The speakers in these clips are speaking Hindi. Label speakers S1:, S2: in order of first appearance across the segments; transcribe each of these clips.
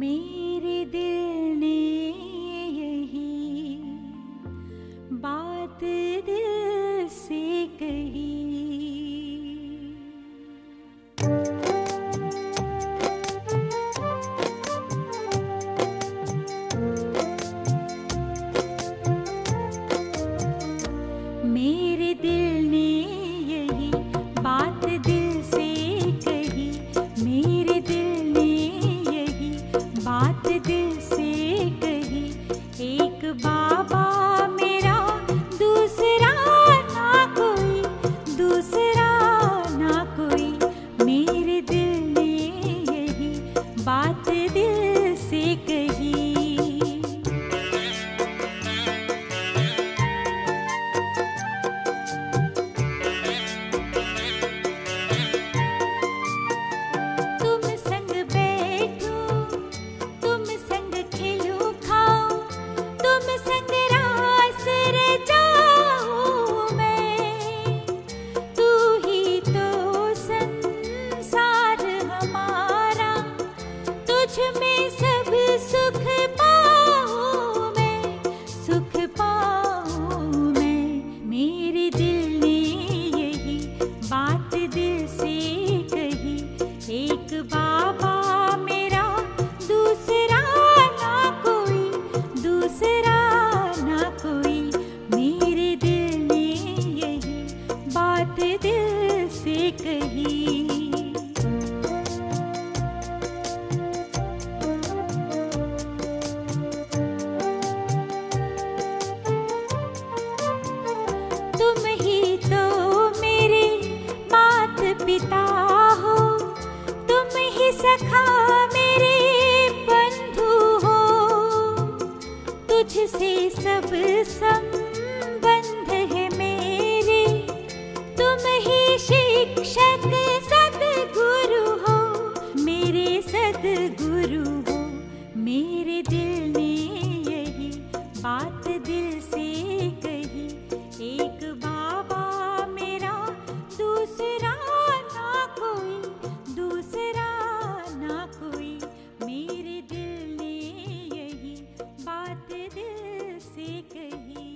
S1: मेरे दिल ने यही बात दिल से कही। मेरे दिल ने यही बात दिल से कही। मेरे दिल ने यही बात दिल से कही। एक बाबा मेरा दूसरा ना कोई, दूसरा ना कोई। मेरे दिल ने यही बात दिल से कही। तुझसे सब संबंध है मेरे। तुम ही शिक्षक सद्गुरु हो, मेरे सद्गुरु हो। मेरे दिल ने यही बात दिल से कही। एक बाबा मेरा दूसरा ना कोई, दूसरा ना कोई। मेरे दिल ने यही बात दिल से कही।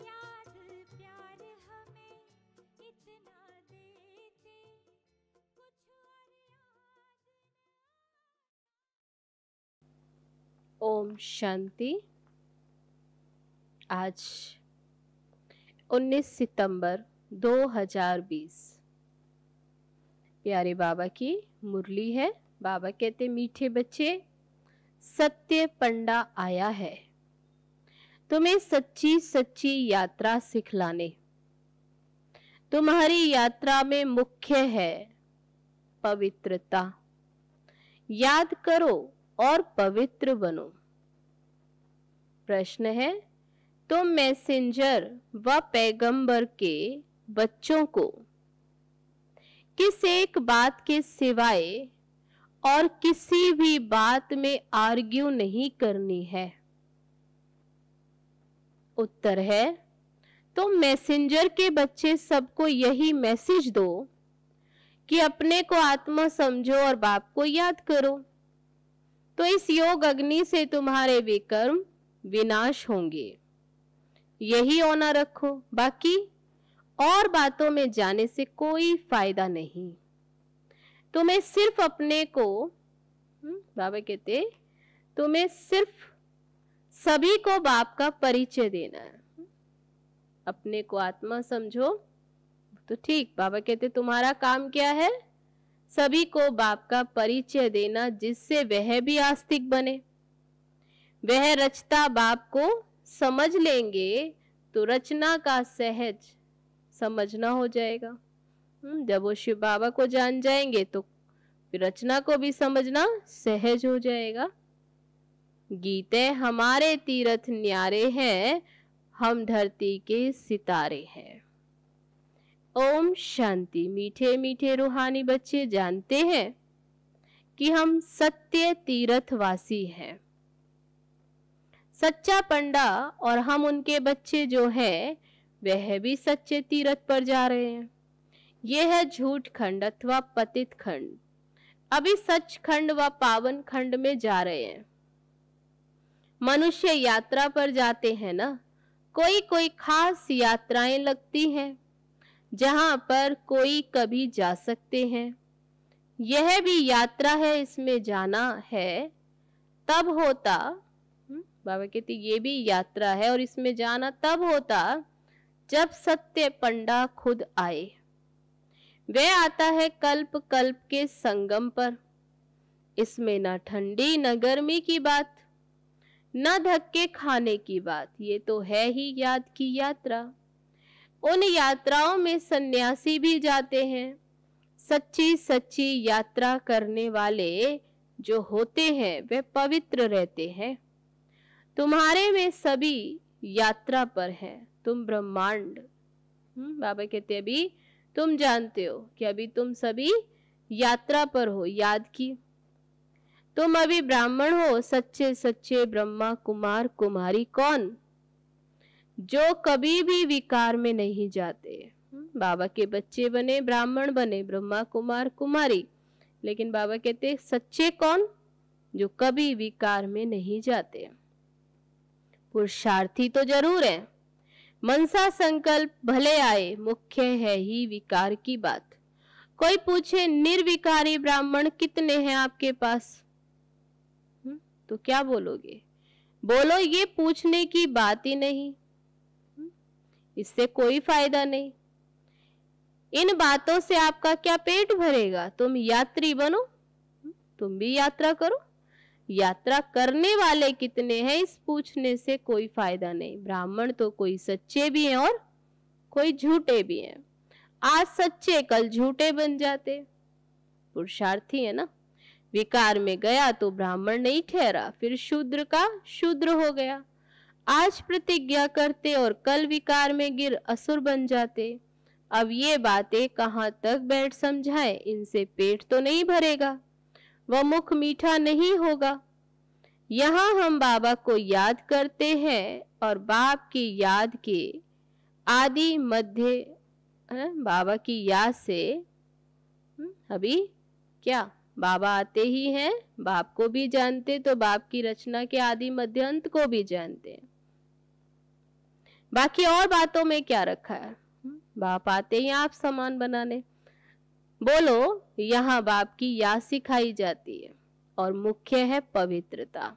S1: याद प्यार हमें इतना देते, कुछ और याद।
S2: ओम शांति। आज 19 सितंबर 2020 प्यारे बाबा की मुरली है। बाबा कहते मीठे बच्चे, सत्य पंडा आया है तुम्हें सच्ची सच्ची यात्रा सिखलाने। तुम्हारी यात्रा में मुख्य है पवित्रता। याद करो और पवित्र बनो। प्रश्न है, तुम मैसेंजर व पैगंबर के बच्चों को किस एक बात के सिवाय और किसी भी बात में आर्ग्यू नहीं करनी है? उत्तर है, तुम मैसेंजर के बच्चे सबको यही मैसेज दो कि अपने को आत्मा समझो और बाप को याद करो, तो इस योग अग्नि से तुम्हारे विकर्म विनाश होंगे। यही होना रखो, बाकी और बातों में जाने से कोई फायदा नहीं। तुम्हें सिर्फ अपने को, बाबा कहते तुम्हें सिर्फ सभी को बाप का परिचय देना है। अपने को आत्मा समझो तो ठीक, बाबा कहते तुम्हारा काम क्या है? सभी को बाप का परिचय देना, जिससे वह भी आस्तिक बने। वह रचता बाप को समझ लेंगे तो रचना का सहज समझना हो जाएगा। जब वो शिव बाबा को जान जाएंगे तो फिर रचना को भी समझना सहज हो जाएगा। गीते हमारे तीर्थ न्यारे हैं, हम धरती के सितारे हैं। ओम शांति। मीठे मीठे रूहानी बच्चे जानते हैं कि हम सत्य तीर्थवासी हैं। सच्चा पंडा और हम उनके बच्चे जो हैं वह भी सच्चे तीर्थ पर जा रहे हैं। यह है झूठ खंड अथवा पतित खंड। अभी सच खंड व पावन खंड में जा रहे हैं। मनुष्य यात्रा पर जाते हैं ना, कोई कोई खास यात्राएं लगती हैं जहां पर कोई कभी जा सकते हैं। यह भी यात्रा है, इसमें जाना है तब होता। बाबा कहते ये भी यात्रा है और इसमें जाना तब होता जब सत्य पंडा खुद आए। वह आता है कल्प कल्प के संगम पर। इसमें न ठंडी न गर्मी की बात, न धक्के खाने की बात, ये तो है ही याद की यात्रा। उन यात्राओं में सन्यासी भी जाते हैं। सच्ची सच्ची यात्रा करने वाले जो होते हैं वे पवित्र रहते हैं। तुम्हारे में सभी यात्रा पर है। तुम ब्रह्मांड, बाबा कहते अभी तुम जानते हो कि अभी तुम सभी यात्रा पर हो याद की। तुम अभी ब्राह्मण हो, सच्चे सच्चे ब्रह्मा कुमार कुमारी कौन? जो कभी भी विकार में नहीं जाते। बाबा के बच्चे बने, ब्राह्मण बने, ब्रह्मा कुमार कुमारी, लेकिन बाबा कहते सच्चे कौन? जो कभी विकार में नहीं जाते। पुरुषार्थी तो जरूर है, मनसा संकल्प भले आए, मुख्य है ही विकार की बात। कोई पूछे निर्विकारी ब्राह्मण कितने हैं आपके पास, तो क्या बोलोगे? बोलो ये पूछने की बात ही नहीं, इससे कोई फायदा नहीं। इन बातों से आपका क्या पेट भरेगा? तुम यात्री बनो, तुम भी यात्रा करो। यात्रा करने वाले कितने हैं इस पूछने से कोई फायदा नहीं। ब्राह्मण तो कोई सच्चे भी हैं और कोई झूठे भी हैं। आज सच्चे कल झूठे बन जाते। पुरुषार्थी है ना, विकार में गया तो ब्राह्मण नहीं ठहरा, फिर शूद्र का शूद्र हो गया। आज प्रतिज्ञा करते और कल विकार में गिर असुर बन जाते। अब ये बातें कहाँ तक बैठ समझाएं, इनसे पेट तो नहीं भरेगा, वह मुख मीठा नहीं होगा। यहाँ हम बाबा को याद करते हैं और बाप की याद के आदि मध्य बाबा की याद से अभी क्या बाबा आते ही हैं, बाप को भी जानते तो बाप की रचना के आदि मध्य अंत को भी जानते हैं। बाकी और बातों में क्या रखा है? बाप आते ही आप सामान बनाने। बोलो यहाँ बाप की याद सिखाई जाती है और मुख्य है पवित्रता।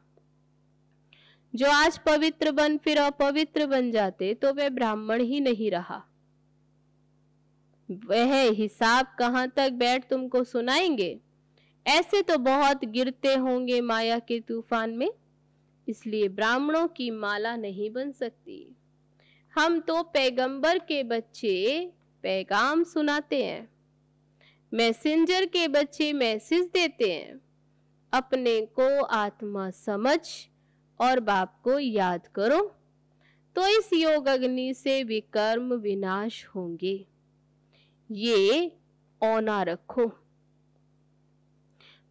S2: जो आज पवित्र बन फिर अपवित्र बन जाते तो वे ब्राह्मण ही नहीं रहा। वह हिसाब कहाँ तक बैठ तुमको सुनाएंगे। ऐसे तो बहुत गिरते होंगे माया के तूफान में, इसलिए ब्राह्मणों की माला नहीं बन सकती। हम तो पैगंबर के बच्चे पैगाम सुनाते हैं, मैसेंजर के बच्चे मैसेज देते हैं। अपने को आत्मा समझ और बाप को याद करो तो इस योग अग्नि से विकर्म विनाश होंगे। ये औना रखो।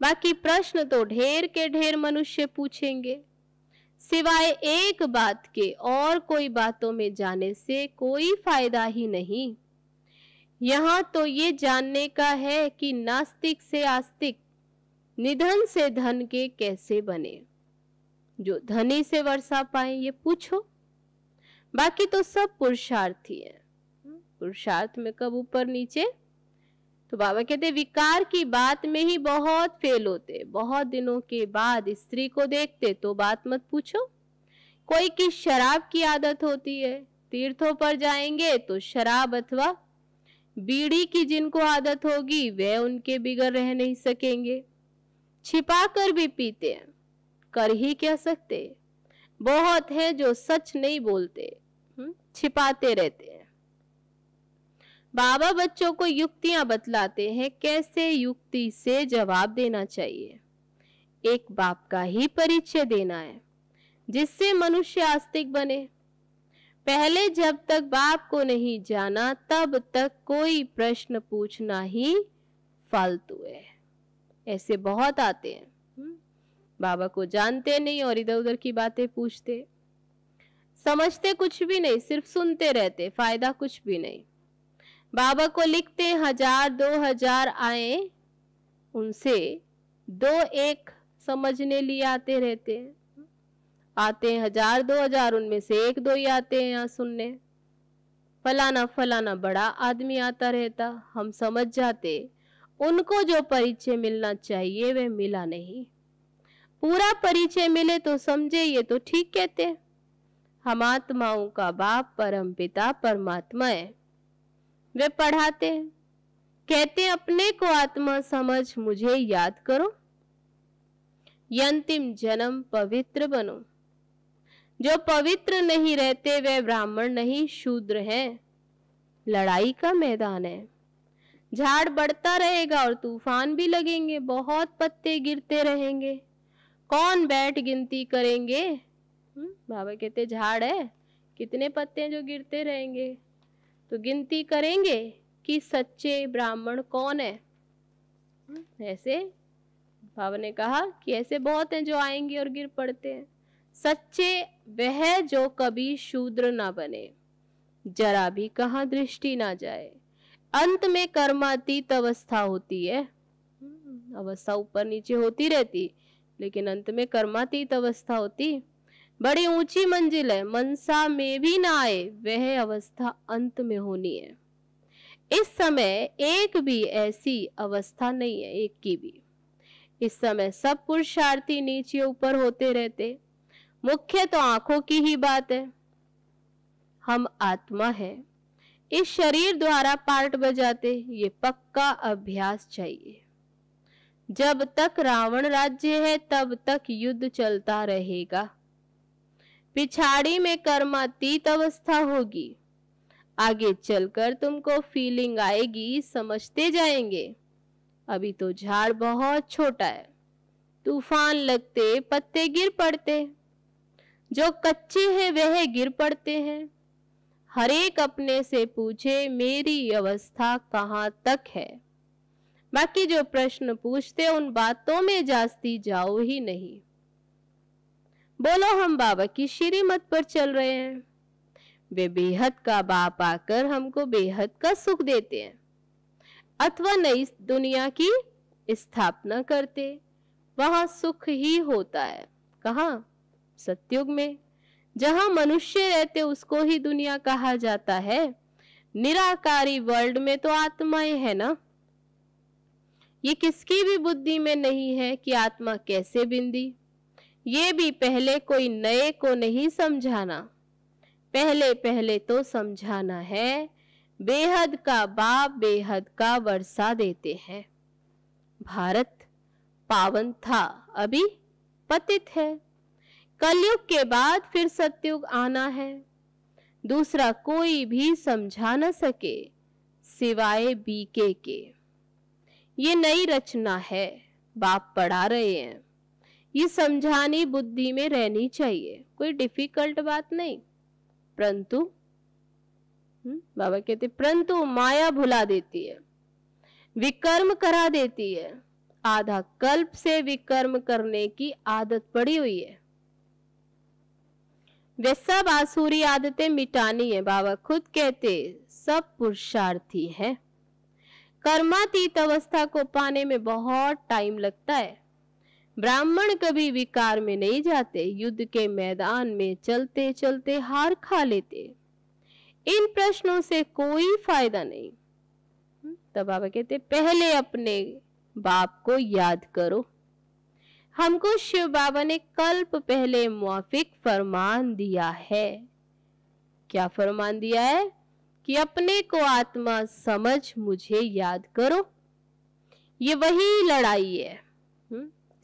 S2: बाकी प्रश्न तो ढेर के ढेर मनुष्य पूछेंगे, सिवाय एक बात के और कोई बातों में जाने से कोई फायदा ही नहीं। यहाँ तो ये जानने का है कि नास्तिक से आस्तिक, निधन से धन के कैसे बने। जो धनी से वर्षा पाए ये पूछो। बाकी तो सब पुरुषार्थी है। पुरुषार्थ में कब ऊपर नीचे, तो बाबा कहते विकार की बात में ही बहुत फेल होते। बहुत दिनों के बाद स्त्री को देखते तो बात मत पूछो। कोई की शराब की आदत होती है, तीर्थों पर जाएंगे तो शराब अथवा बीड़ी की जिनको आदत होगी वे उनके बिगड़ रह नहीं सकेंगे। छिपा कर भी पीते हैं, कर ही क्या सकते। बहुत है जो सच नहीं बोलते, छिपाते रहते हैं। बाबा बच्चों को युक्तियां बतलाते हैं कैसे युक्ति से जवाब देना चाहिए। एक बाप का ही परिचय देना है जिससे मनुष्य आस्तिक बने। पहले जब तक बाप को नहीं जाना तब तक कोई प्रश्न पूछना ही फालतू है। ऐसे बहुत आते हैं, बाबा को जानते नहीं और इधर उधर की बातें पूछते। समझते कुछ भी नहीं, सिर्फ सुनते रहते, फायदा कुछ भी नहीं। बाबा को लिखते 1000 2000 आए, उनसे 2-1 समझने लिए आते रहते हैं। आते हैं 1000 2000, उनमें से 1-2 ही आते हैं यहाँ सुनने। फलाना फलाना बड़ा आदमी आता रहता, हम समझ जाते उनको जो परिचय मिलना चाहिए वह मिला नहीं। पूरा परिचय मिले तो समझे ये तो ठीक कहते, हम आत्माओं का बाप परम पिता परमात्मा है। वे पढ़ाते कहते अपने को आत्मा समझ मुझे याद करो, ये अंतिम जन्म पवित्र बनो। जो पवित्र नहीं रहते वे ब्राह्मण नहीं शूद्र हैं। लड़ाई का मैदान है, झाड़ बढ़ता रहेगा और तूफान भी लगेंगे, बहुत पत्ते गिरते रहेंगे, कौन बैठ गिनती करेंगे। बाबा कहते झाड़ है, कितने पत्ते हैं जो गिरते रहेंगे, तो गिनती करेंगे कि सच्चे ब्राह्मण कौन है। ऐसे बाबा ने कहा कि ऐसे बहुत हैं जो आएंगे और गिर पड़ते हैं। सच्चे वह जो कभी शूद्र ना बने, जरा भी कहाँ दृष्टि ना जाए। अंत में कर्मातीत अवस्था होती है, अवस्था ऊपर नीचे होती रहती, लेकिन अंत में कर्मातीत अवस्था होती। बड़ी ऊंची मंजिल है, मनसा में भी ना आए वह अवस्था अंत में होनी है। इस समय एक भी ऐसी अवस्था नहीं है, एक की भी। इस समय सब पुरुषार्थी नीचे ऊपर होते रहते। मुख्य तो आंखों की ही बात है। हम आत्मा है, इस शरीर द्वारा पार्ट बजाते, ये पक्का अभ्यास चाहिए। जब तक रावण राज्य है तब तक युद्ध चलता रहेगा। पिछाड़ी में कर्मातीत अवस्था होगी, आगे चलकर तुमको फीलिंग आएगी, समझते जाएंगे। अभी तो झाड़ बहुत छोटा है, तूफान लगते पत्ते गिर पड़ते, जो कच्चे हैं वह गिर पड़ते हैं। हर एक अपने से पूछे मेरी अवस्था कहाँ तक है। बाकी जो प्रश्न पूछते उन बातों में जास्ती जाओ ही नहीं। बोलो हम बाबा की श्रीमत पर चल रहे हैं। वे बेहद का बाप आकर हमको बेहद का सुख देते हैं, अथवा नई दुनिया की स्थापना करते, वहां सुख ही होता है। कहाँ? सतयुग में, जहां मनुष्य रहते उसको ही दुनिया कहा जाता है। निराकारी वर्ल्ड में तो आत्माएं है ना। ये किसकी भी बुद्धि में नहीं है कि आत्मा कैसे बिंदी। ये भी पहले कोई नए को नहीं समझाना, पहले पहले तो समझाना है। बेहद का बाप बेहद का वर्षा देते हैं। भारत पावन था, अभी पतित है। कलयुग के बाद फिर सतयुग आना है। दूसरा कोई भी समझा न सके सिवाय बीके के। ये नई रचना है, बाप पढ़ा रहे हैं। ये समझानी बुद्धि में रहनी चाहिए, कोई डिफिकल्ट बात नहीं। परंतु बाबा कहते परंतु माया भुला देती है, विकर्म करा देती है। आधा कल्प से विकर्म करने की आदत पड़ी हुई है। वे सब आसुरी आदतें मिटानी है। बाबा खुद कहते सब पुरुषार्थी है। कर्मातीत अवस्था को पाने में बहुत टाइम लगता है। ब्राह्मण कभी विकार में नहीं जाते, युद्ध के मैदान में चलते चलते हार खा लेते। इन प्रश्नों से कोई फायदा नहीं। तब बाबा कहते पहले अपने बाप को याद करो। हमको शिव बाबा ने कल्प पहले मुआफिक फरमान दिया है। क्या फरमान दिया है? कि अपने को आत्मा समझ मुझे याद करो। ये वही लड़ाई है,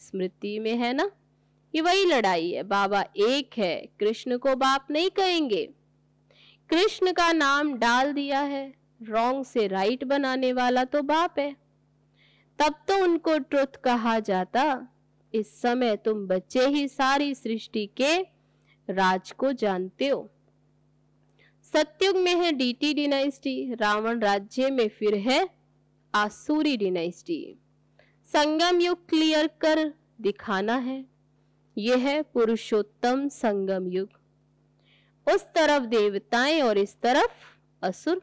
S2: स्मृति में है ना, ये वही लड़ाई है। बाबा एक है, कृष्ण को बाप नहीं कहेंगे। कृष्ण का नाम डाल दिया है, रॉन्ग से राइट बनाने वाला तो बाप है। तब तो उनको ट्रुथ कहा जाता। इस समय तुम बच्चे ही सारी सृष्टि के राज को जानते हो। सतयुग में है डीटी डिनाइस्टी, रावण राज्य में फिर है आसुरी डिनाइस्टी। संगम युग क्लियर कर दिखाना है, यह है पुरुषोत्तम संगम युग। उस तरफ देवताएं और इस तरफ असुर।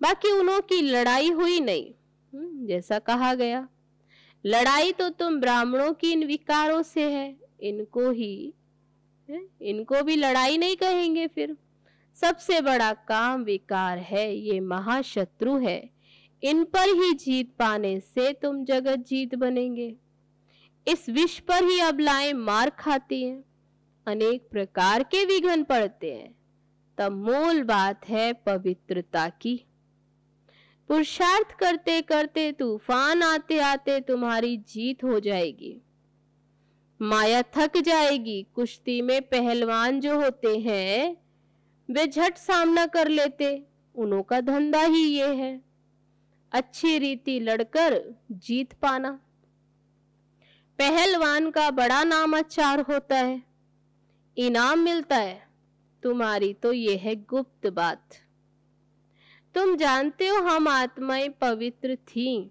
S2: बाकी उन्हों की लड़ाई हुई नहीं। जैसा कहा गया, लड़ाई तो तुम ब्राह्मणों की इन विकारों से है, इनको भी लड़ाई नहीं कहेंगे। फिर सबसे बड़ा काम विकार है, ये महाशत्रु है, इन पर ही जीत पाने से तुम जगत जीत बनेंगे। इस विष पर ही अबलाएं मार खाती हैं, अनेक प्रकार के विघ्न पड़ते हैं। तब मूल बात है पवित्रता की। पुरुषार्थ करते करते तूफान आते आते तुम्हारी जीत हो जाएगी। माया थक जाएगी। कुश्ती में पहलवान जो होते हैं वे झट सामना कर लेते, उन्हों का धंधा ही ये है, अच्छी रीति लड़कर जीत पाना। पहलवान का बड़ा नाम अचार होता है, इनाम मिलता है। तुम्हारी तो ये है गुप्त बात। तुम जानते हो हम आत्माएं पवित्र थीं,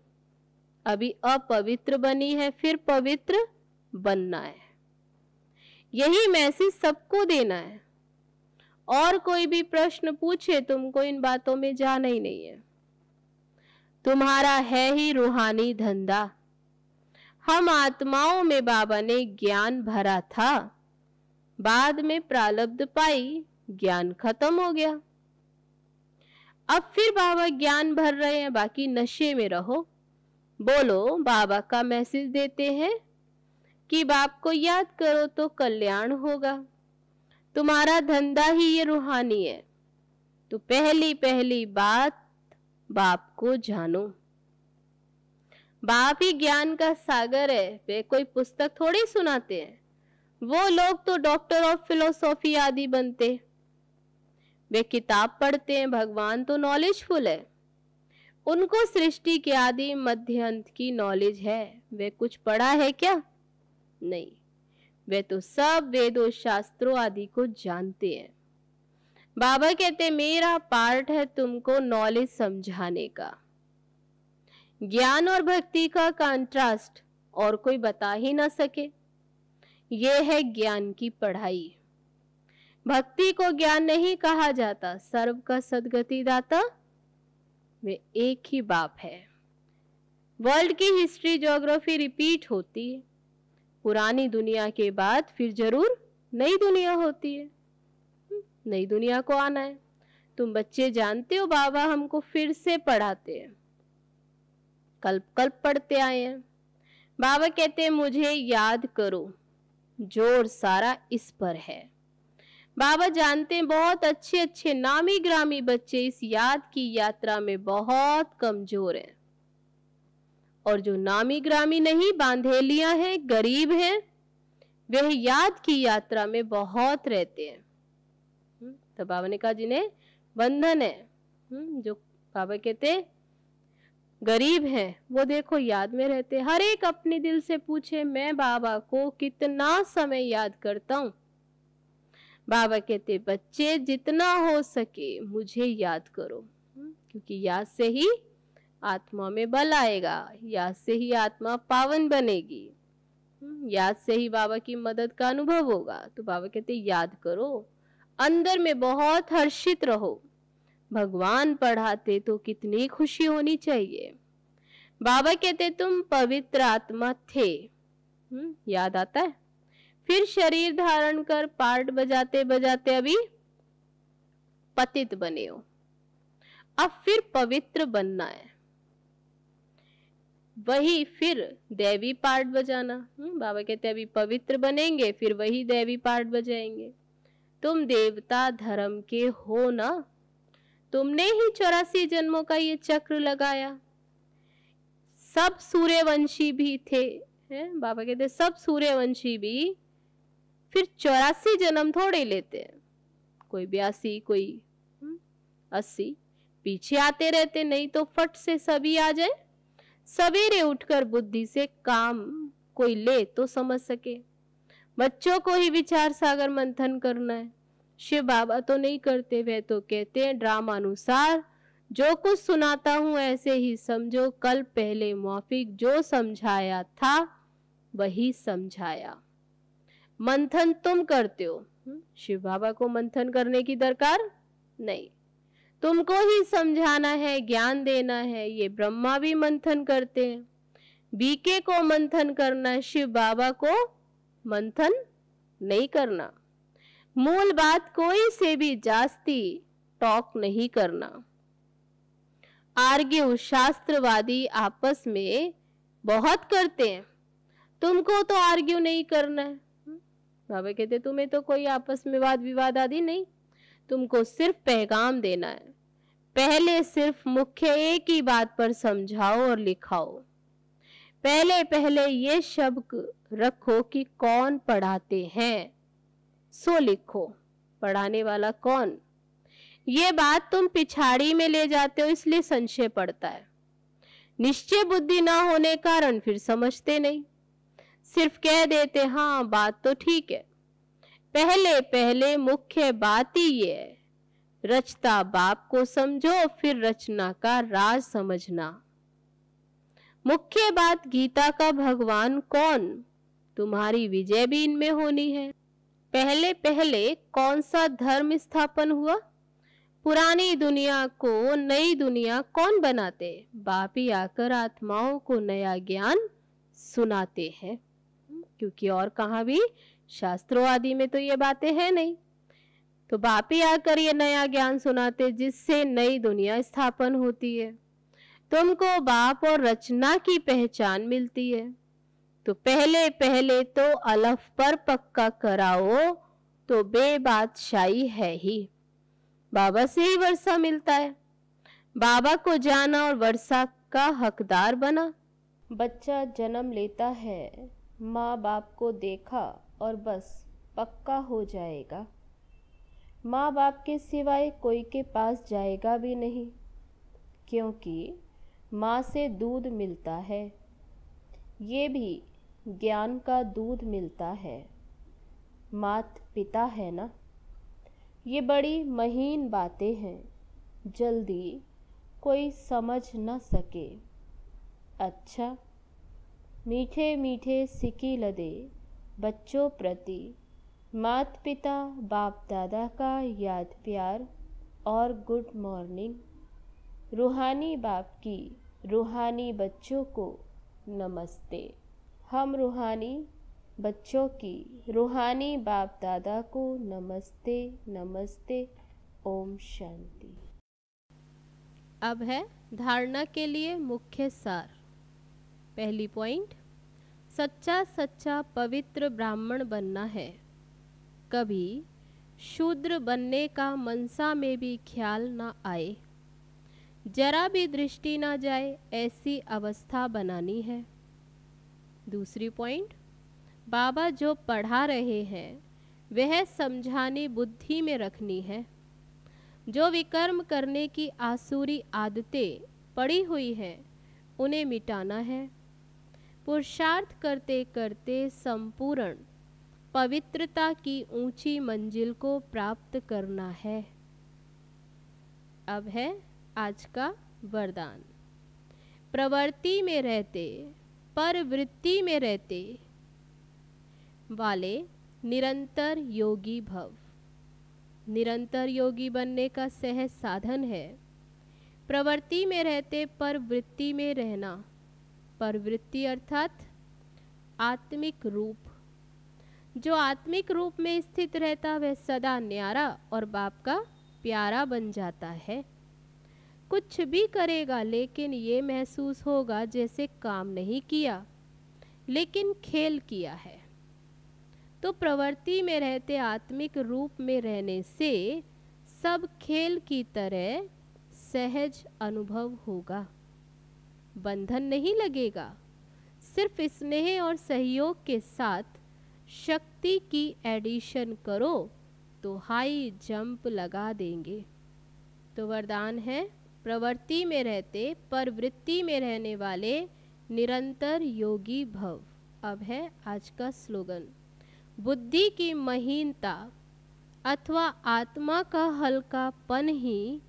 S2: अभी अपवित्र बनी है, फिर पवित्र बनना है। यही मैसेज सबको देना है। और कोई भी प्रश्न पूछे तुमको इन बातों में जाना ही नहीं है। तुम्हारा है ही रूहानी धंधा। हम आत्माओं में बाबा ने ज्ञान भरा था, बाद में प्रारब्ध पाई, ज्ञान खत्म हो गया। अब फिर बाबा ज्ञान भर रहे हैं, बाकी नशे में रहो। बोलो बाबा का मैसेज देते हैं कि बाप को याद करो तो कल्याण होगा। तुम्हारा धंधा ही ये रूहानी है। तो पहली बात बाप को जानो। बाप ही ज्ञान का सागर है, वे कोई पुस्तक थोड़ी सुनाते हैं। वो लोग तो डॉक्टर ऑफ फिलोसॉफी आदि बनते, वे किताब पढ़ते हैं। भगवान तो नॉलेजफुल है, उनको सृष्टि के आदि मध्य अंत की नॉलेज है। वे कुछ पढ़ा है क्या? नहीं, वे तो सब वेदों शास्त्रों आदि को जानते हैं। बाबा कहते मेरा पार्ट है तुमको नॉलेज समझाने का। ज्ञान और भक्ति का कंट्रास्ट और कोई बता ही ना सके। यह है ज्ञान की पढ़ाई। भक्ति को ज्ञान नहीं कहा जाता। सर्व का सद्गति दाता वे एक ही बाप है। वर्ल्ड की हिस्ट्री ज्योग्राफी रिपीट होती है। पुरानी दुनिया के बाद फिर जरूर नई दुनिया होती है। नई दुनिया को आना है। तुम बच्चे जानते हो बाबा हमको फिर से पढ़ाते हैं, कल्प पढ़ते आए हैं। बाबा कहते हैं मुझे याद करो, जोर सारा इस पर है। बाबा जानते हैं बहुत अच्छे अच्छे नामी ग्रामी बच्चे इस याद की यात्रा में बहुत कमजोर हैं, और जो नामी ग्रामी नहीं, बांधेलियां हैं, गरीब हैं, वह याद की यात्रा में बहुत रहते हैं। तो बाबा ने कहा जिन्हें बंधन है, जो बाबा कहते गरीब हैं, वो देखो याद में रहते। हर एक अपने दिल से पूछे मैं बाबा को कितना समय याद करता हूँ। बाबा कहते बच्चे जितना हो सके मुझे याद करो, क्योंकि याद से ही आत्मा में बल आएगा, याद से ही आत्मा पावन बनेगी, याद से ही बाबा की मदद का अनुभव होगा। तो बाबा कहते याद करो, अंदर में बहुत हर्षित रहो। भगवान पढ़ाते तो कितनी खुशी होनी चाहिए। बाबा कहते तुम पवित्र आत्मा थे, याद आता है। फिर शरीर धारण कर पार्ट बजाते बजाते अभी पतित बने हो, अब फिर पवित्र बनना है। वही फिर दैवी पार्ट बजाना। बाबा कहते अभी पवित्र बनेंगे, फिर वही दैवी पार्ट बजाएंगे। तुम देवता धर्म के हो ना, तुमने ही 84 जन्मों का ये चक्र लगाया। सब सूर्यवंशी भी थे, हैं? बाबा कहते सब सूर्यवंशी भी फिर 84 जन्म थोड़े लेते हैं। कोई 82, कोई 80 पीछे आते रहते, नहीं तो फट से सभी आ जाए। सवेरे उठकर बुद्धि से काम कोई ले तो समझ सके। बच्चों को ही विचार सागर मंथन करना है। शिव बाबा तो नहीं करते, वे तो कहते हैं ड्रामा अनुसार जो कुछ सुनाता हूं ऐसे ही समझो। कल पहले मौफिक जो समझाया था वही समझाया। मंथन तुम करते हो, शिव बाबा को मंथन करने की दरकार नहीं, तुमको ही समझाना है, ज्ञान देना है। ये ब्रह्मा भी मंथन करते हैं, बीके को मंथन करना, शिव बाबा को मंथन नहीं करना। मूल बात कोई से भी जास्ती टॉक नहीं करना। आर्ग्यू शास्त्रवादी आपस में बहुत करते हैं, तुमको तो आर्ग्यू नहीं करना है। बाबा कहते तुम्हें तो कोई आपस में वाद विवाद आदि नहीं, तुमको सिर्फ पैगाम देना है। पहले सिर्फ मुख्य एक ही बात पर समझाओ और लिखाओ। पहले पहले ये शब्द रखो कि कौन पढ़ाते हैं, सो लिखो पढ़ाने वाला कौन। ये बात तुम पिछाड़ी में ले जाते हो, इसलिए संशय पड़ता है। निश्चय बुद्धि ना होने कारण फिर समझते नहीं, सिर्फ कह देते हाँ बात तो ठीक है। पहले पहले मुख्य बात ही ये है, रचता बाप को समझो, फिर रचना का राज समझना। मुख्य बात गीता का भगवान कौन, तुम्हारी विजय भी इनमें होनी है। पहले पहले कौन सा धर्म स्थापन हुआ, पुरानी दुनिया को नई दुनिया कौन बनाते, बाप ही आकर आत्माओं को नया ज्ञान सुनाते हैं। क्योंकि और कहाँ भी शास्त्रों आदि में तो ये बातें हैं नहीं, तो बाप ही आकर ये नया ज्ञान सुनाते जिससे नई दुनिया स्थापन होती है। तुमको बाप और रचना की पहचान मिलती है। तो पहले पहले तो अलफ पर पक्का कराओ तो बेबादशाही है ही। बाबा से ही वर्षा मिलता है, बाबा को जाना और वर्षा का हकदार बना। बच्चा जन्म लेता है, माँ बाप को देखा और बस पक्का हो जाएगा। माँ बाप के सिवाय कोई के पास जाएगा भी नहीं, क्योंकि माँ से दूध मिलता है, ये भी ज्ञान का दूध मिलता है। मात पिता है ना, ये बड़ी महीन बातें हैं, जल्दी कोई समझ न सके। अच्छा मीठे मीठे सिकी लदे बच्चों प्रति मात पिता बाप दादा का याद प्यार और गुड मॉर्निंग। रूहानी बाप की रूहानी बच्चों को नमस्ते। हम रूहानी बच्चों की रूहानी बाप दादा को नमस्ते नमस्ते। ओम शांति। अब है धारणा के लिए मुख्य सार। पहली पॉइंट, सच्चा सच्चा पवित्र ब्राह्मण बनना है। कभी शूद्र बनने का मनसा में भी ख्याल ना आए, जरा भी दृष्टि ना जाए, ऐसी अवस्था बनानी है। दूसरी पॉइंट, बाबा जो पढ़ा रहे हैं वह समझानी बुद्धि में रखनी है। जो विकर्म करने की आसुरी आदतें पड़ी हुई हैं उन्हें मिटाना है। पुरुषार्थ करते करते संपूर्ण पवित्रता की ऊंची मंजिल को प्राप्त करना है। अब है आज का वरदान। प्रवृत्ति में रहते पर वृत्ति में रहते वाले निरंतर योगी भव। निरंतर योगी बनने का सहज साधन है प्रवृत्ति में रहते पर वृत्ति में रहना। परवृत्ति अर्थात आत्मिक रूप। जो आत्मिक रूप में स्थित रहता वह सदा न्यारा और बाप का प्यारा बन जाता है। कुछ भी करेगा लेकिन ये महसूस होगा जैसे काम नहीं किया लेकिन खेल किया है। तो प्रवृत्ति में रहते आत्मिक रूप में रहने से सब खेल की तरह सहज अनुभव होगा। बंधन नहीं लगेगा, सिर्फ स्नेह और सहयोग के साथ शक्ति की एडिशन करो तो हाई जंप लगा देंगे। तो वरदान है, प्रवृत्ति में रहते पर वृत्ति में रहने वाले निरंतर योगी भव। अब है आज का स्लोगन। बुद्धि की महीनता अथवा आत्मा का हल्कापन ही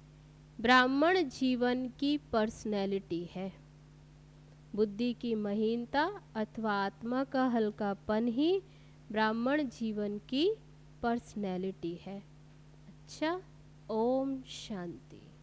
S2: ब्राह्मण जीवन की पर्सनैलिटी है। बुद्धि की महीनता अथवा आत्मा का हल्कापन ही ब्राह्मण जीवन की पर्सनैलिटी है। अच्छा, ओम शांति।